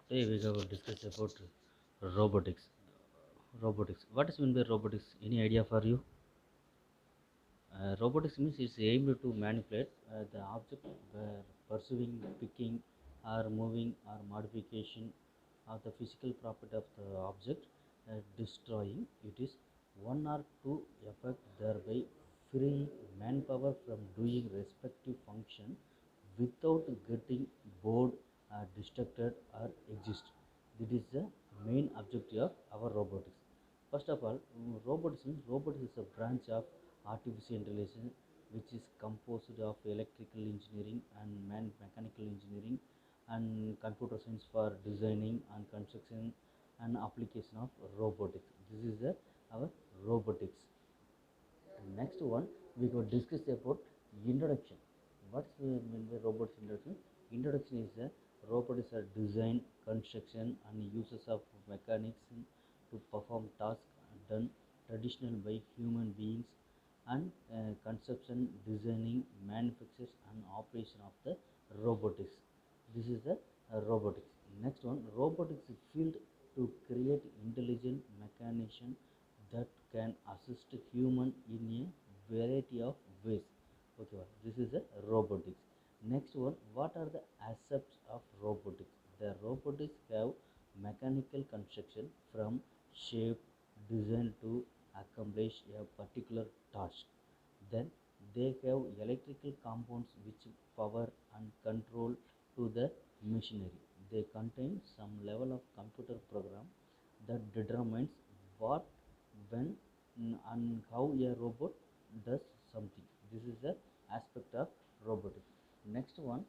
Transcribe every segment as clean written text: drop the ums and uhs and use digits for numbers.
Today we have to discuss about robotics. Robotics. What is meant by robotics? Any idea for you? Robotics means it's aimed to manipulate the object where pursuing, picking, or moving or modification of the physical property of the object, destroying it is one or two effect, thereby freeing manpower from doing respective function without getting bored or distracted or exist. This is the main objective of our robotics. First of all, robotics is a branch of artificial intelligence which is composed of electrical engineering and mechanical engineering and computer science for designing and construction and application of robotics. This is our robotics. Next one, we will discuss about introduction. What's mean by robotics introduction? Introduction is a robotics are design, construction, and uses of mechanics to perform tasks done traditional by human beings and conception, designing, manufactures, and operation of the robotics. This is the robotics. Next one, robotics is field to create intelligent mechanism that can assist human in a variety of ways. Okay, this is a robotics. Next one, what are the aspects of robotics? The robotics have mechanical construction from shape, design to accomplish a particular task. Then they have electrical components which power and control to the machinery. They contain some level of computer program that determines what, when, and how a robot does something. This is the aspect of robotics. Next one,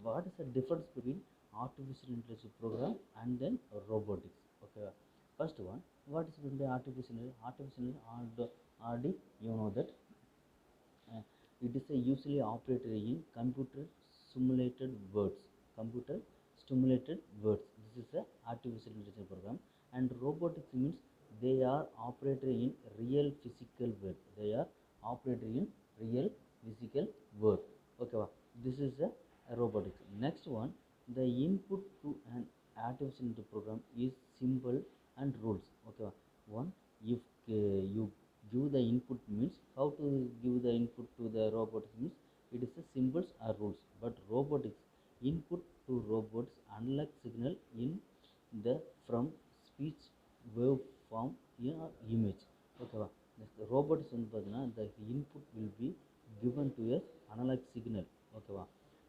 what is the difference between artificial intelligence program and then robotics? Okay, first one, what is meant by artificial intelligence? Artificial intelligence, already you know that uh, it is a usually operated in computer simulated words. Computer stimulated words. This is a artificial intelligence program. And robotics means they are operated in real physical world. They are operated in real physical world. Okay, this is a robotics. Next one, the input to an artificial intelligence program is symbol and rules. Okay, one, if you give the input means how to give the input to the robotics means it is a symbols or rules, but robotics input to robots unlike signal in the from speech wave form in or image. Okay, the robotics வந்து பார்த்தீங்கன்னா the input will be given to a analog signal. Okay,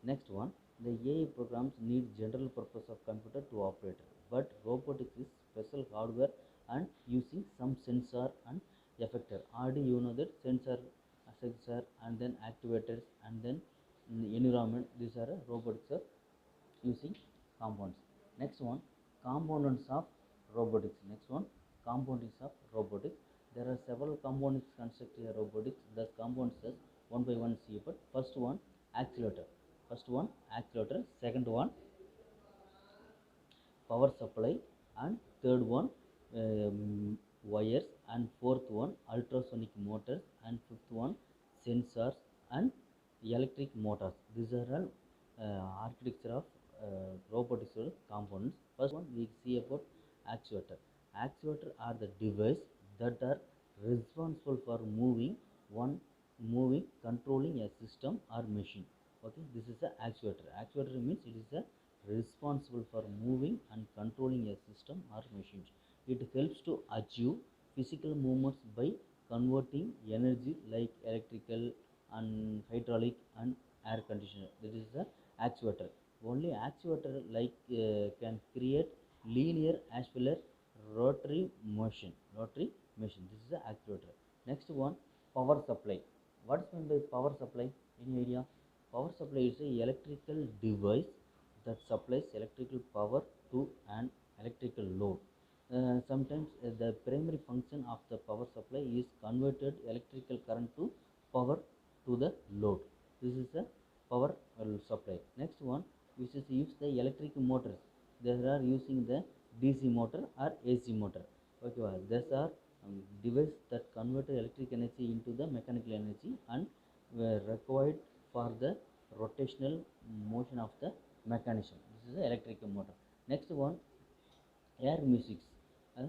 next one, the AI programs need general purpose of computer to operate, but robotics is special hardware and using some sensor and effector. Already you know that sensor and then actuators and then environment. These are robotics are using components. Next one, components of robotics. Next one, components of robotics. There are several components constructed in robotics. The components is one by one see. But first one, accelerator. First one, accelerator. Second one, power supply, and third one, wires, and fourth one, ultrasonic motors, and fifth one, sensors and electric motors. These are all architecture of robotics components. First one, we see about actuator. Actuator are the device that are responsible for controlling a system or machine. Okay, this is the actuator. Actuator means it is a responsible for moving and controlling a system or machines. It helps to achieve physical movements by converting energy like electrical and hydraulic and air conditioner. This is the actuator. Only actuator like can create linear as well as rotary motion. Rotary motion. This is the actuator. Next one, power supply. What is meant by power supply? Any idea? Power supply is a electrical device that supplies electrical power to an electrical load. Sometimes the primary function of the power supply is converted electrical current to power to the load. This is the power supply. Next one, which is use the electric motors. They are using the DC motor or AC motor. Okay, these are device that convert electric energy into the mechanical energy and were required for the rotational motion of the mechanism. This is the electric motor. Next one, air music. uh,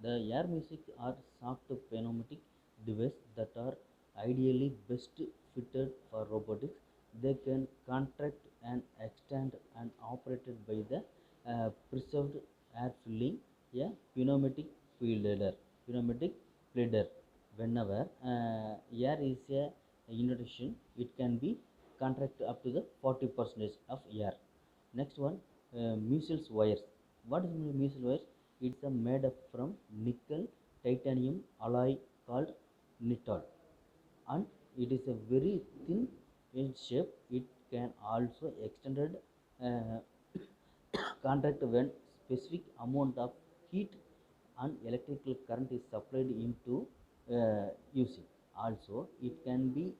the air music are soft pneumatic devices that are ideally best fitted for robotics. They can contract and extend and operated by the preserved air filling a pneumatic feeder pneumatic feeder. Whenever air is a introduction, it can be contracted up to the 40% of air. Next one, mucil wires. What is mucil wires? It's made up from nickel titanium alloy called nitol, and it is a very thin in shape. It can also extended uh, contract when specific amount of heat and electrical current is supplied into using. Also, it can be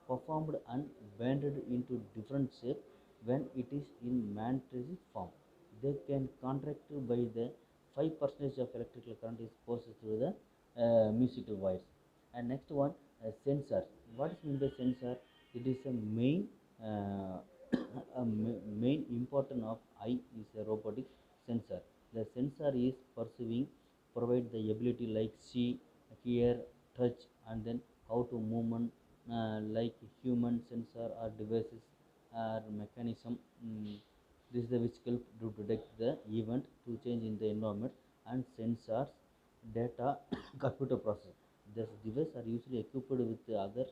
performed and bended into different shape when it is in magnetized form. They can contract by the 5% of electrical current is passed through the musical wires. And next one, sensor. What is meant by sensor? It is a main uh, main important of eye is a robotic sensor. The sensor is perceiving, provide the ability like see, hear, touch, and then how to movement like human sensor or devices or mechanism. This is the which help to detect the event to change in the environment and sensors data computer process. These devices are usually equipped with other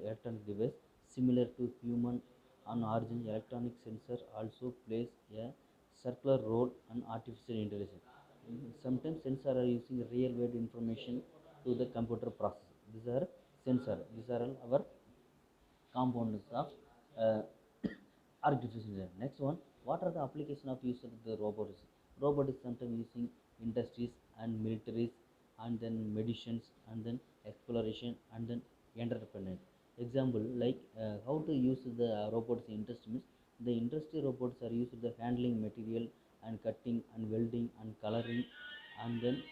electronic device similar to human on origin. Electronic sensor also plays a circular role in artificial intelligence. Sometimes sensors are using real world information to the computer process. These are sensor. These are all our components of uh, artificial intelligence. Next one, what are the application of use of the robotics? Robotics sometimes using industries and militaries, and then medicines, and then exploration, and then entertainment. Example like how to use the robots in industry means the industry robots are used for handling material and cutting and welding and coloring and then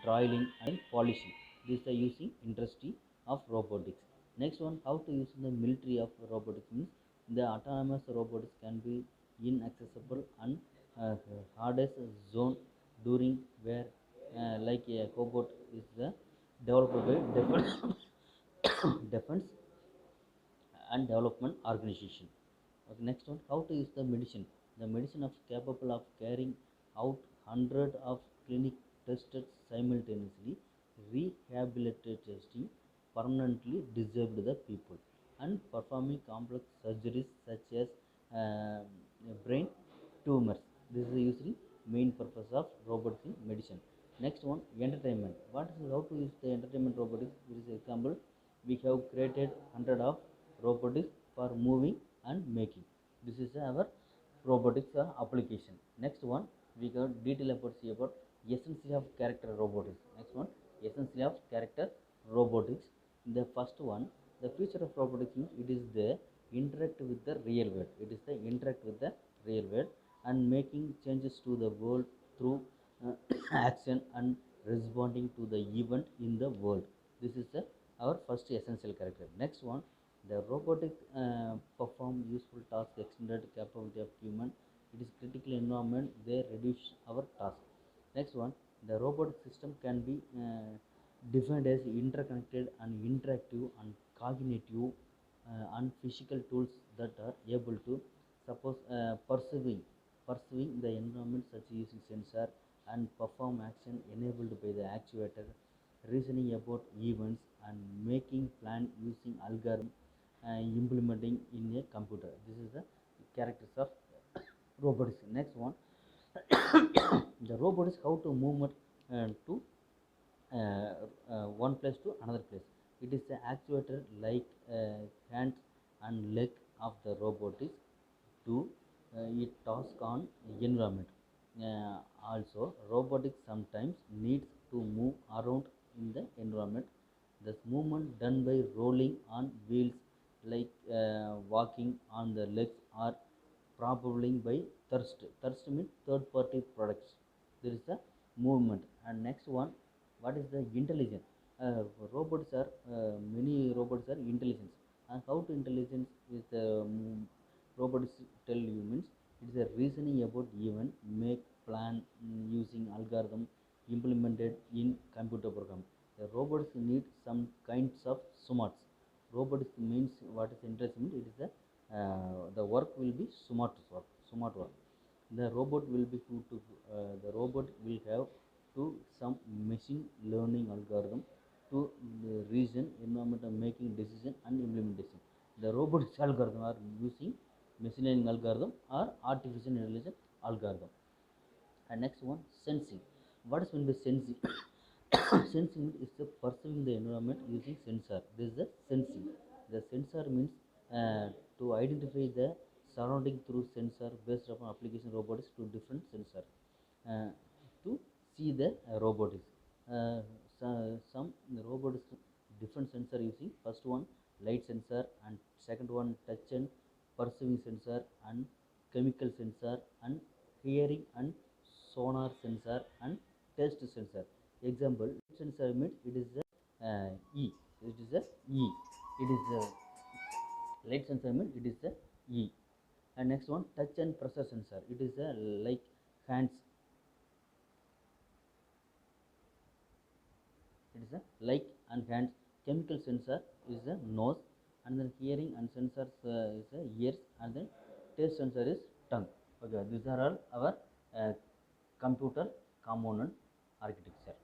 drilling and polishing. These are using industry of robotics. Next one, how to use the military of robotics means the autonomous robotics can be inaccessible and hardest zone during where like a robot is developed by defense and development organization. Okay, next one, how to use the medicine. The medicine is capable of carrying out hundred of clinic tested simultaneously, rehabilitating permanently disabled the people, and performing complex surgeries such as brain tumors. This is usually main purpose of robotics in medicine. Next one, entertainment. What is how to use the entertainment robotics? This is example. We have created hundred of robotics for moving and making. This is our robotics application. Next one, we got detail about see about essentially of character robotics. Next one, essentially of character robotics. The first one, the future of robotics means it is the interact with the real world. It is the interact with the real world and making changes to the world through action and responding to the event in the world. This is our first essential character. Next one, the robotic perform useful tasks extended capability of human. It is critical environment. They reduce our task. Next one, the robotic system can be defined as interconnected and interactive and cognitive and physical tools that are able to suppose perceiving the environment such as using sensor and perform action enabled by the actuator, reasoning about events and making plan using algorithm implementing in a computer. This is the characters of robotics. Next one, the robot is how to move to one place to another place. It is the actuator like hands and leg of the robotics to it task on environment. Also, robotics sometimes needs to move around in the environment. This movement done by rolling on wheels like walking on the legs or propelling by thrust. Thrust means third party products. There is a movement. And next one, what is the intelligence? Robots are many robots are intelligence. And how to intelligence is the robots tell you means it is a reasoning learning about event, make plan using algorithm implemented in computer program. The robots need some kinds of smarts. Robotics means what is interesting. It is the work will be smart work. Smart work. The robot will be the robot will have to some machine learning algorithm to reason environment of making decision and implementation. The robotics algorithm are using machine learning algorithm or artificial intelligence algorithm. And next one, sensing. What is meant by sensing? Sensing is the perceiving the environment using sensor. This is the sensing. The sensor means to identify the surrounding through sensor based upon application robotics to different sensor to see the robotics. Some robotics different sensor using first one light sensor and second one touch and perceiving sensor and chemical sensor and hearing and sonar sensor and test sensor. Example, sensor means it is a E. It is a E. It is a light sensor means it is a E. And next one, touch and pressure sensor. It is a like hands. It is a like and hands. Chemical sensor is a nose, and then hearing and sensors is a ears, and then taste sensor is tongue. Okay, these are all our computer component architecture.